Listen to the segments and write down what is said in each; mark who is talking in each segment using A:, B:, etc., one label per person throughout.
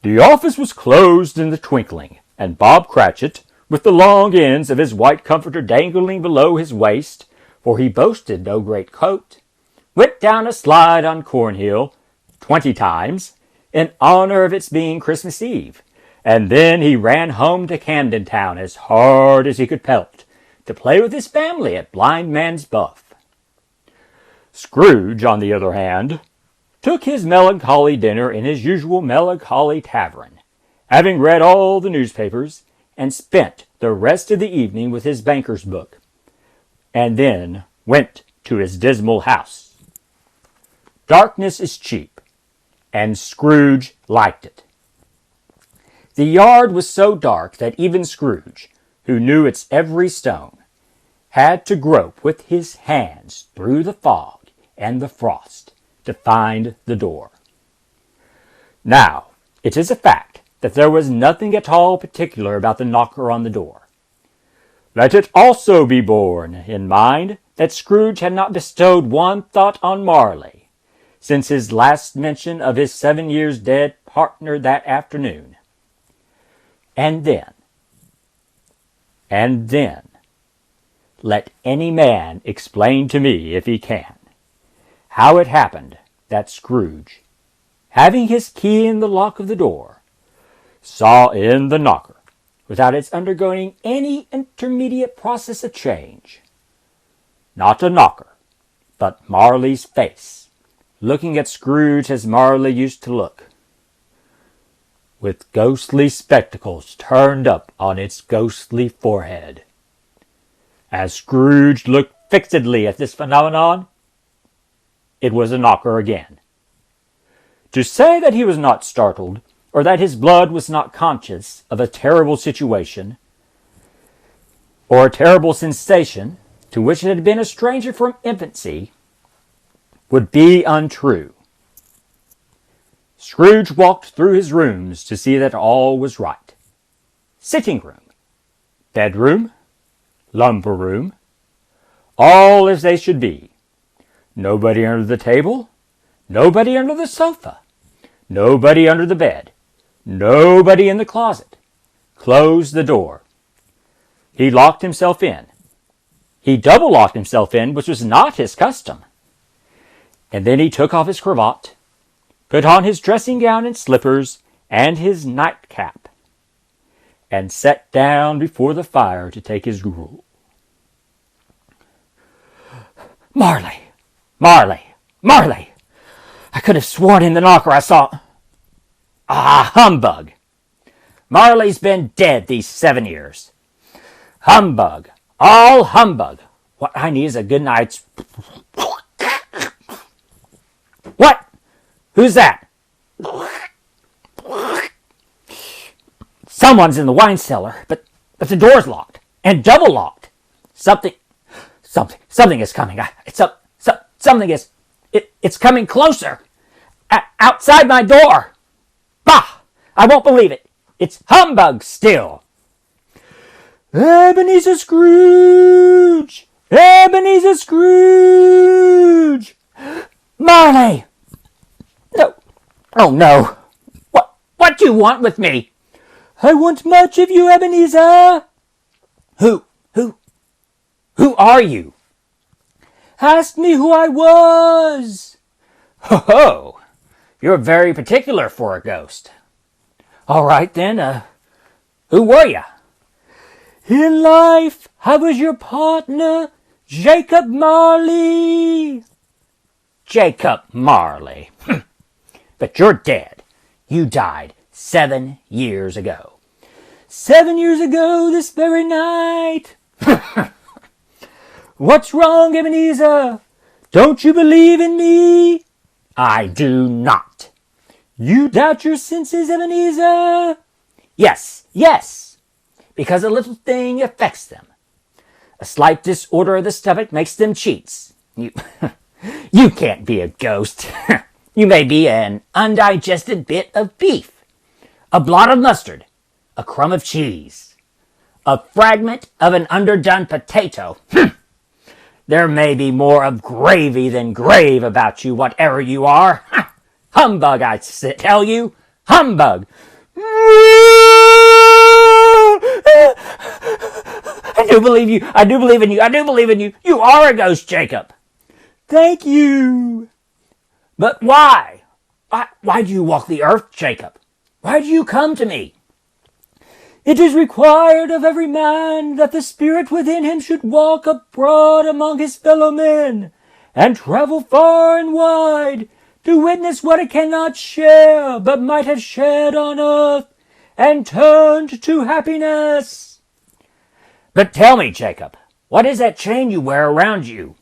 A: The office was closed in the twinkling, and Bob Cratchit, with the long ends of his white comforter dangling below his waist, for he boasted no great coat, went down a slide on Cornhill 20 times, in honor of its being Christmas Eve, and then he ran home to Camden Town as hard as he could pelt, to play with his family at Blind Man's Buff. Scrooge, on the other hand, took his melancholy dinner in his usual melancholy tavern, having read all the newspapers, and spent the rest of the evening with his banker's book, and then went to his dismal house. Darkness is cheap, and Scrooge liked it. The yard was so dark that even Scrooge, who knew its every stone, had to grope with his hands through the fog and the frost to find the door. Now, it is a fact that there was nothing at all particular about the knocker on the door. Let it also be borne in mind that Scrooge had not bestowed one thought on Marley since his last mention of his 7 years dead partner that afternoon. And then, let any man explain to me, if he can, how it happened that Scrooge, having his key in the lock of the door, saw in the knocker, without its undergoing any intermediate process of change, not a knocker, but Marley's face, looking at Scrooge as Marley used to look, with ghostly spectacles turned up on its ghostly forehead. As Scrooge looked fixedly at this phenomenon, it was a knocker again. To say that he was not startled, or that his blood was not conscious of a terrible situation, or a terrible sensation to which it had been a stranger from infancy, would be untrue. Scrooge walked through his rooms to see that all was right. Sitting room, bedroom, lumber room, all as they should be. Nobody under the table, nobody under the sofa, nobody under the bed, nobody in the closet. Closed the door. He locked himself in. He double-locked himself in, which was not his custom. And then he took off his cravat, put on his dressing gown and slippers, and his nightcap, and sat down before the fire to take his gruel. Marley! Marley! Marley! I could have sworn in the knocker I saw... Ah, humbug! Marley's been dead these 7 years. Humbug! All humbug! What I need is a good night's... What? Who's that? Someone's in the wine cellar, but the door's locked, and double locked. Something is coming. It's coming closer. Outside my door. Bah! I won't believe it. It's humbug still. Ebenezer Scrooge! Ebenezer Scrooge! Marley! No. Oh, no. What do you want with me? I want much of you, Ebenezer. Who are you? Ask me who I was. Ho! You're very particular for a ghost. All right, then, who were you? In life, I was your partner, Jacob Marley. Jacob Marley. But you're dead. You died 7 years ago. 7 years ago this very night. What's wrong, Ebenezer? Don't you believe in me? I do not. You doubt your senses, Ebenezer? Yes. Because a little thing affects them. A slight disorder of the stomach makes them cheats. You can't be a ghost. You may be an undigested bit of beef, a blot of mustard, a crumb of cheese, a fragment of an underdone potato. There may be more of gravy than grave about you, whatever you are. Humbug, I tell you. Humbug! I do believe you. I do believe in you. I do believe in you. You are a ghost, Jacob. Thank you. But why? Why do you walk the earth, Jacob? Why do you come to me? It is required of every man that the spirit within him should walk abroad among his fellow men, and travel far and wide, to witness what it cannot share, but might have shared on earth, and turned to happiness. But tell me, Jacob, what is that chain you wear around you?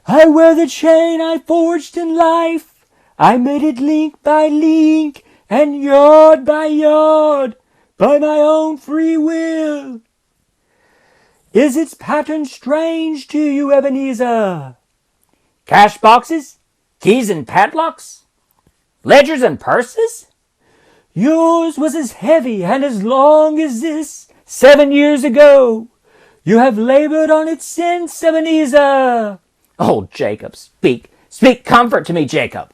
A: I wear the chain I forged in life. I made it link by link, and yard by yard, by my own free will. Is its pattern strange to you, Ebenezer? Cash boxes? Keys and padlocks? Ledgers and purses? Yours was as heavy and as long as this 7 years ago. You have labored on it since, Ebenezer. Oh, Jacob, speak comfort to me, Jacob.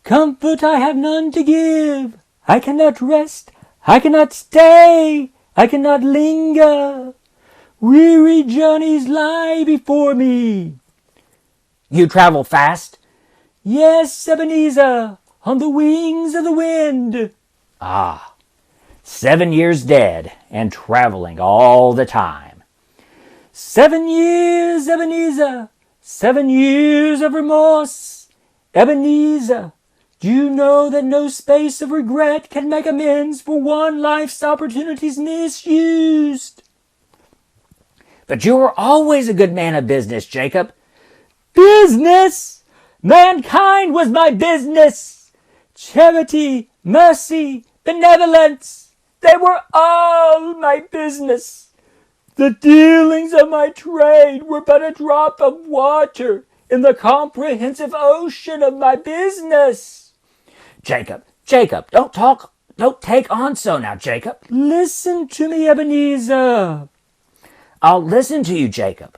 A: Comfort I have none to give. I cannot rest. I cannot stay. I cannot linger. Weary journeys lie before me. You travel fast? Yes, Ebenezer, on the wings of the wind. Ah, 7 years dead and traveling all the time. 7 years, Ebenezer, 7 years of remorse. Ebenezer, do you know that no space of regret can make amends for one life's opportunities misused? But you were always a good man of business, Jacob. Business? Mankind was my business. Charity, mercy, benevolence, they were all my business. The dealings of my trade were but a drop of water in the comprehensive ocean of my business. Jacob, don't take on so now, Jacob. Listen to me, Ebenezer. I'll listen to you, Jacob.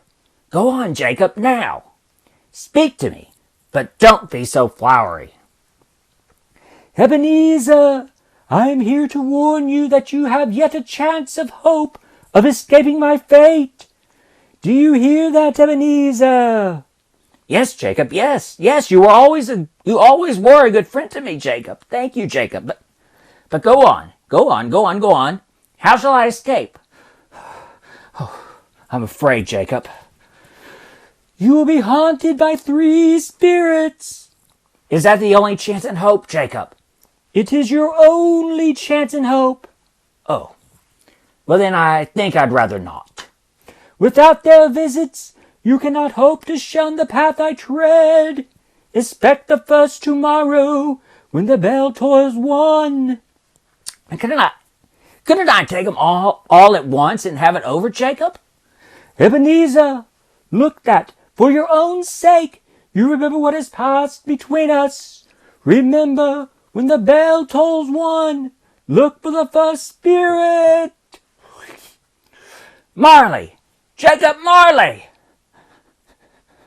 A: Go on, Jacob, now. Speak to me, but don't be so flowery. Ebenezer, I am here to warn you that you have yet a chance of hope of escaping my fate. Do you hear that, Ebenezer? Yes, Jacob, yes, you always were a good friend to me, Jacob. Thank you, Jacob. But go on. How shall I escape? Oh, I'm afraid, Jacob. You will be haunted by 3 spirits. Is that the only chance and hope, Jacob? It is your only chance and hope. Oh, well then I think I'd rather not. Without their visits, you cannot hope to shun the path I tread. Expect the first tomorrow when the bell tolls 1. Couldn't I take them all at once and have it over, Jacob? Ebenezer, look that, for your own sake, you remember what has passed between us. Remember, when the bell tolls 1, look for the first spirit. Marley! Jacob Marley!